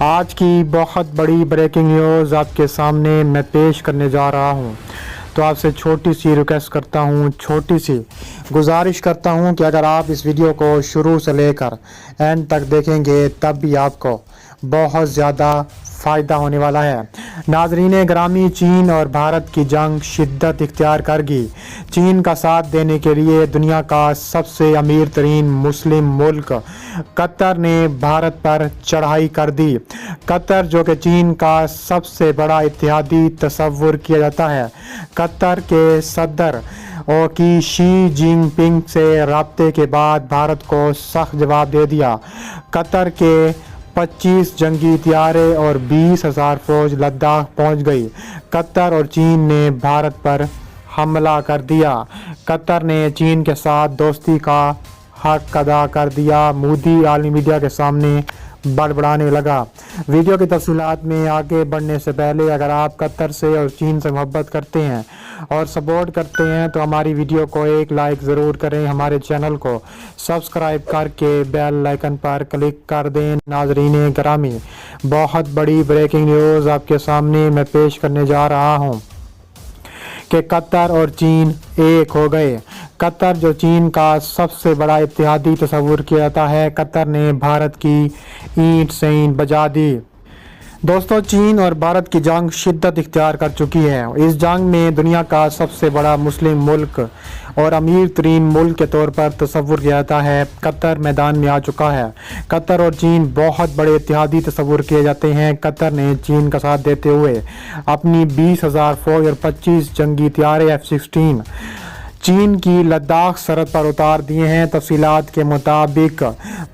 آج کی بہت بڑی بریکنگ نیوز آپ کے سامنے میں پیش کرنے جا رہا ہوں، تو آپ سے چھوٹی سی ریکویسٹ کرتا ہوں، چھوٹی سی گزارش کرتا ہوں کہ اگر آپ اس ویڈیو کو شروع سے لے کر اینڈ تک دیکھیں گے تب بھی آپ کو بہت زیادہ فائدہ ہونے والا ہے۔ ناظرین گرامی، چین اور بھارت کی جنگ شدت اختیار کر گئی۔ چین کا ساتھ دینے کے لیے دنیا کا سب سے امیر ترین مسلم ملک قطر نے بھارت پر چڑھائی کر دی۔ قطر، جو کہ چین کا سب سے بڑا اتحادی تصور کیا جاتا ہے، قطر کے صدر کی شی جن پنگ سے رابطے کے بعد بھارت کو سخت جواب دے دیا۔ قطر کے 25 جنگی طیارے اور 20,000 فوج لداخ پہنچ گئی۔ قطر اور چین نے بھارت پر حملہ کر دیا۔ قطر نے چین کے ساتھ دوستی کا حق ادا کر دیا۔ مودی عالمی میڈیا کے سامنے بڑبڑانے لگا۔ ویڈیو کی تفصیلات میں آگے بڑھنے سے پہلے اگر آپ قطر سے اور چین سے محبت کرتے ہیں اور سپورٹ کرتے ہیں تو ہماری ویڈیو کو ایک لائک ضرور کریں، ہمارے چینل کو سبسکرائب کر کے بیل آئیکن پر کلک کر دیں۔ ناظرین گرامی، بہت بڑی بریکنگ نیوز آپ کے سامنے میں پیش کرنے جا رہا ہوں کہ قطر اور چین ایک ہو گئے۔ قطر، جو چین کا سب سے بڑا اتحادی تصور کیا جاتا ہے، قطر نے بھارت کی اینٹ سے اینٹ بجا دی۔ دوستو، چین اور بھارت کی جنگ شدت اختیار کر چکی ہے۔ اس جنگ میں دنیا کا سب سے بڑا مسلم ملک اور امیر ترین ملک کے طور پر تصور کیا جاتا ہے، قطر میدان میں آ چکا ہے۔ قطر اور چین بہت بڑے اتحادی تصور کیے جاتے ہیں۔ قطر نے چین کا ساتھ دیتے ہوئے اپنی 20,000 فوج اور 25 جنگی طیارے F-16 چین کی لداخ سرحد پر اتار دیے ہیں۔ تفصیلات کے مطابق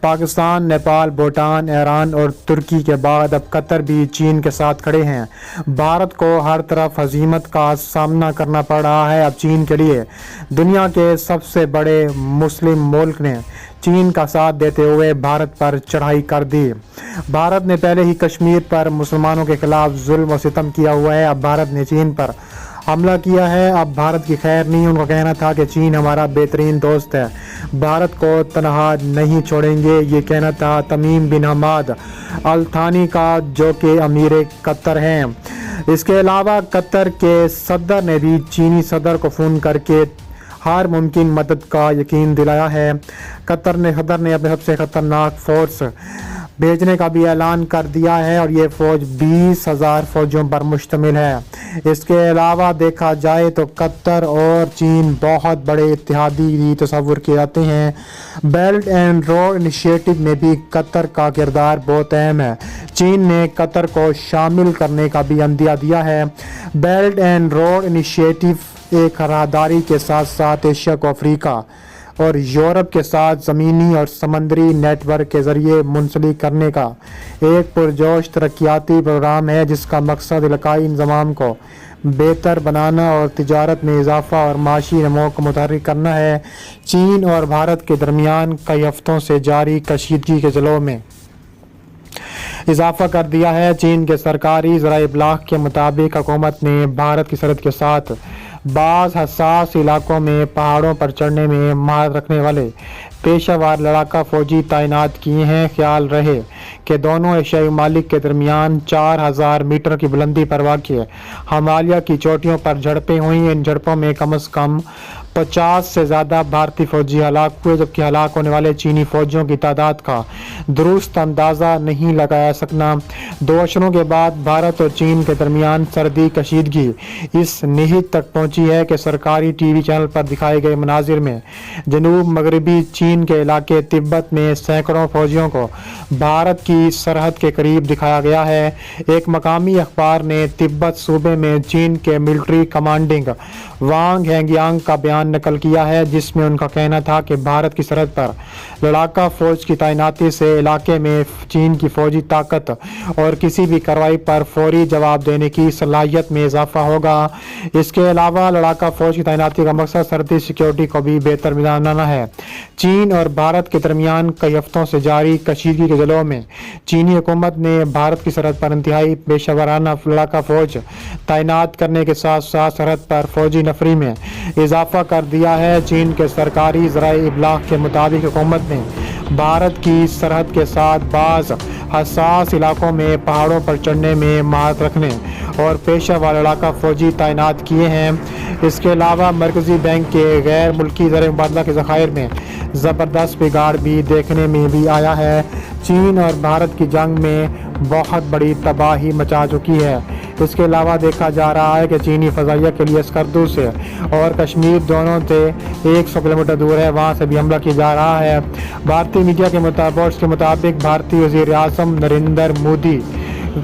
پاکستان، نیپال، بھوٹان، ایران اور ترکی کے بعد اب قطر بھی چین کے ساتھ کھڑے ہیں۔ بھارت کو ہر طرف ہزیمت کا سامنا کرنا پڑ رہا ہے۔ اب چین کے لیے دنیا کے سب سے بڑے مسلم ملک نے چین کا ساتھ دیتے ہوئے بھارت پر چڑھائی کر دی۔ بھارت نے پہلے ہی کشمیر پر مسلمانوں کے خلاف ظلم و ستم کیا ہوا ہے۔ اب بھارت نے چین پر حملہ کیا ہے۔ اب بھارت کی خیر نہیں۔ ان کا کہنا تھا کہ چین ہمارا بہترین دوست ہے، بھارت کو تنہا نہیں چھوڑیں گے، یہ کہنا تھا تمیم بن حماد الثانی کا، جو کہ امیر قطر ہیں۔ اس کے علاوہ قطر کے صدر نے بھی چینی صدر کو فون کر کے ہر ممکن مدد کا یقین دلایا ہے۔ قطر نے صدر نے اپنے سب سے خطرناک فورس بھیجنے کا بھی اعلان کر دیا ہے اور یہ فوج 20,000 فوجیوں پر مشتمل ہے۔ اس کے علاوہ دیکھا جائے تو قطر اور چین بہت بڑے اتحادی تصور کیے جاتے ہیں۔ بیلٹ اینڈ روڈ انیشیٹو میں بھی قطر کا کردار بہت اہم ہے۔ چین نے قطر کو شامل کرنے کا بھی عندیہ دیا ہے۔ بیلٹ اینڈ روڈ انیشیٹو ایک راہداری کے ساتھ ساتھ ایشیا کو افریقہ اور یورپ کے ساتھ زمینی اور سمندری نیٹ ورک کے ذریعے منسلک کرنے کا ایک پرجوش ترقیاتی پروگرام ہے، جس کا مقصد علاقائی انضمام کو بہتر بنانا اور تجارت میں اضافہ اور معاشی نمو کو متحرک کرنا ہے۔ چین اور بھارت کے درمیان کئی ہفتوں سے جاری کشیدگی کے جلوں میں اضافہ کر دیا ہے۔ چین کے سرکاری ذرائع ابلاغ کے مطابق حکومت نے بھارت کی سرحد کے ساتھ بعض حساس علاقوں میں پہاڑوں پر چڑھنے میں مہارت رکھنے والے پیشہ ور لڑاکا فوجی تعینات کیے ہیں۔ خیال رہے کہ دونوں ایشیائی ممالک کے درمیان 4,000 میٹر کی بلندی پر واقع ہمالیہ کی چوٹیوں پر جھڑپیں ہوئیں۔ ان جھڑپوں میں کم از کم 50 سے زیادہ بھارتی فوجی ہلاک ہوئے، جبکہ ہلاک ہونے والے چینی فوجیوں کی تعداد کا درست اندازہ نہیں لگایا سکنا۔ دو اشروں کے بعد بھارت اور چین کے درمیان سرحدی کشیدگی اس نہج تک پہنچی ہے کہ سرکاری ٹی وی چینل پر دکھائے گئے مناظر میں جنوب مغربی چین کے علاقے تبت میں سینکڑوں فوجیوں کو بھارت کی سرحد کے قریب دکھایا گیا ہے۔ ایک مقامی اخبار نے تبت صوبے میں چین کے ملٹری کمانڈنگ وانگ ہینگیانگ کا بیان نقل کیا ہے، جس میں ان کا کہنا تھا کہ بھارت کی سرحد پر لڑاکا فوج کی تعیناتی سے علاقے میں چین کی فوجی طاقت اور کسی بھی کارروائی پر فوری جواب دینے کی صلاحیت میں اضافہ ہوگا۔ اس کے علاوہ لڑاکا فوج کی تعیناتی کا مقصد سرحدی سیکیورٹی کو بھی بہتر بنانا ہے۔ چین اور بھارت کے درمیان کئی ہفتوں سے جاری کشیدگی کے جلوں میں چینی حکومت نے بھارت کی سرحد پر انتہائی پیشہ ورانہ لڑاکا فوج تعینات کرنے کے ساتھ ساتھ سرحد پر فوجی نفری میں اضافہ کر دیا ہے۔ چین کے سرکاری ذرائع ابلاغ کے مطابق حکومت نے بھارت کی سرحد کے ساتھ بعض حساس علاقوں میں پہاڑوں پر چڑھنے میں مہارت رکھنے اور پیشہ ور لڑاکا فوجی تعینات کیے ہیں۔ اس کے علاوہ مرکزی بینک کے غیر ملکی زر مبادلہ کے ذخائر میں زبردست بگاڑ بھی دیکھنے میں بھی آیا ہے۔ چین اور بھارت کی جنگ میں بہت بڑی تباہی مچا چکی ہے۔ اس کے علاوہ دیکھا جا رہا ہے کہ چینی فضائیہ کے لیے اسکردو سے اور کشمیر دونوں سے 100 کلومیٹر دور ہے، وہاں سے بھی حملہ کیا جا رہا ہے۔ بھارتی میڈیا کے مطابق بھارتی وزیر اعظم نریندر مودی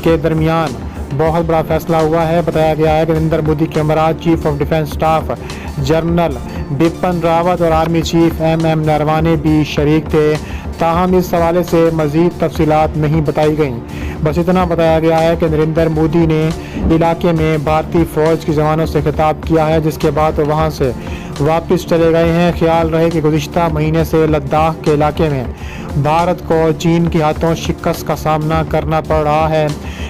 کے درمیان بہت بڑا فیصلہ ہوا ہے۔ بتایا گیا ہے کہ نریندر مودی کے ہمراہ chief of defence staff general Bipin Rawat اور آرمی چیف ایم نروانے بھی شریک تھے، تاہم اس حوالے سے مزید تفصیلات نہیں بتائی گئیں۔ بس اتنا بتایا گیا ہے کہ نریندر مودی نے علاقے میں بھارتی فوج کے جوانوں سے خطاب کیا ہے، جس کے بعد وہ وہاں سے واپس چلے گئے ہیں۔ خیال رہے کہ گزشتہ مہینے سے لداخ کے علاقے میں بھارت کو چین کے ہاتھوں شکست کا سامنا کرنا پڑ رہا ہے۔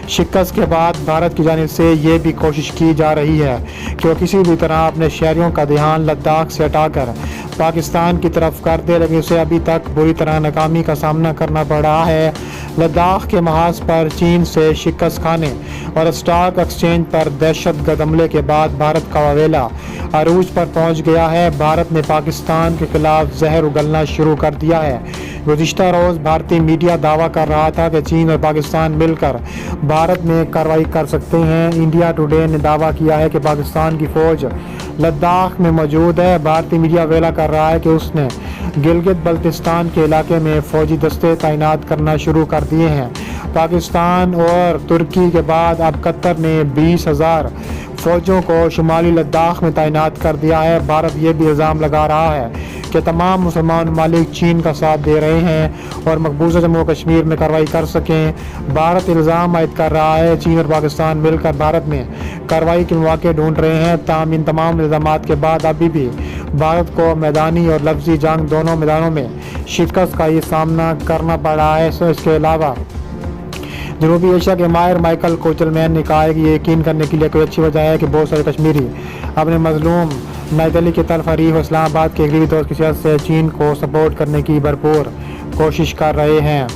شکست کے بعد بھارت کی جانب سے یہ بھی کوشش کی جا رہی ہے کہ وہ کسی بھی طرح اپنے شہریوں کا دھیان لداخ سے ہٹا کر پاکستان کی طرف کر دے، لیکن اسے ابھی تک بری طرح ناکامی کا سامنا کرنا پڑ رہا ہے۔ لداخ کے محاذ پر چین سے شکست کھانے اور اسٹاک ایکسچینج پر دہشت گرد حملے کے بعد بھارت کا واویلا عروج پر پہنچ گیا ہے۔ بھارت نے پاکستان کے خلاف زہر اگلنا شروع کر دیا ہے۔ گزشتہ روز بھارتی میڈیا دعویٰ کر رہا تھا کہ چین اور پاکستان مل کر بھارت میں کارروائی کر سکتے ہیں۔ انڈیا ٹوڈے نے دعویٰ کیا ہے کہ پاکستان کی فوج لداخ میں موجود ہے۔ بھارتی میڈیا ویلا کر رہا ہے کہ اس نے گلگت بلتستان کے علاقے میں فوجی دستے تعینات کرنا شروع کر دیے ہیں۔ پاکستان اور ترکی کے بعد اب قطر نے 20,000 فوجوں کو شمالی لداخ میں تعینات کر دیا ہے۔ بھارت یہ بھی الزام لگا رہا ہے کہ تمام مسلمان ممالک چین کا ساتھ دے رہے ہیں اور مقبوضہ جموں و کشمیر میں کارروائی کر سکیں۔ بھارت الزام عائد کر رہا ہے چین اور پاکستان مل کر بھارت میں کارروائی کے مواقع ڈھونڈ رہے ہیں، تاہم ان تمام الزامات کے بعد ابھی بھی بھارت کو میدانی اور لفظی جنگ دونوں میدانوں میں شکست کا یہ سامنا کرنا پڑ رہا ہے۔ اس کے علاوہ جنوبی ایشیا کے ماہر مائیکل کوچل مین نے کہا ہے کہ یہ یقین کرنے کے لیے کوئی اچھی وجہ ہے کہ بہت سارے کشمیری اپنے مظلوم نئی دہلی کے تلف حریف اسلام آباد کے اقلیمی دوست کی صحت سے چین کو سپورٹ کرنے کی بھرپور کوشش کر رہے ہیں۔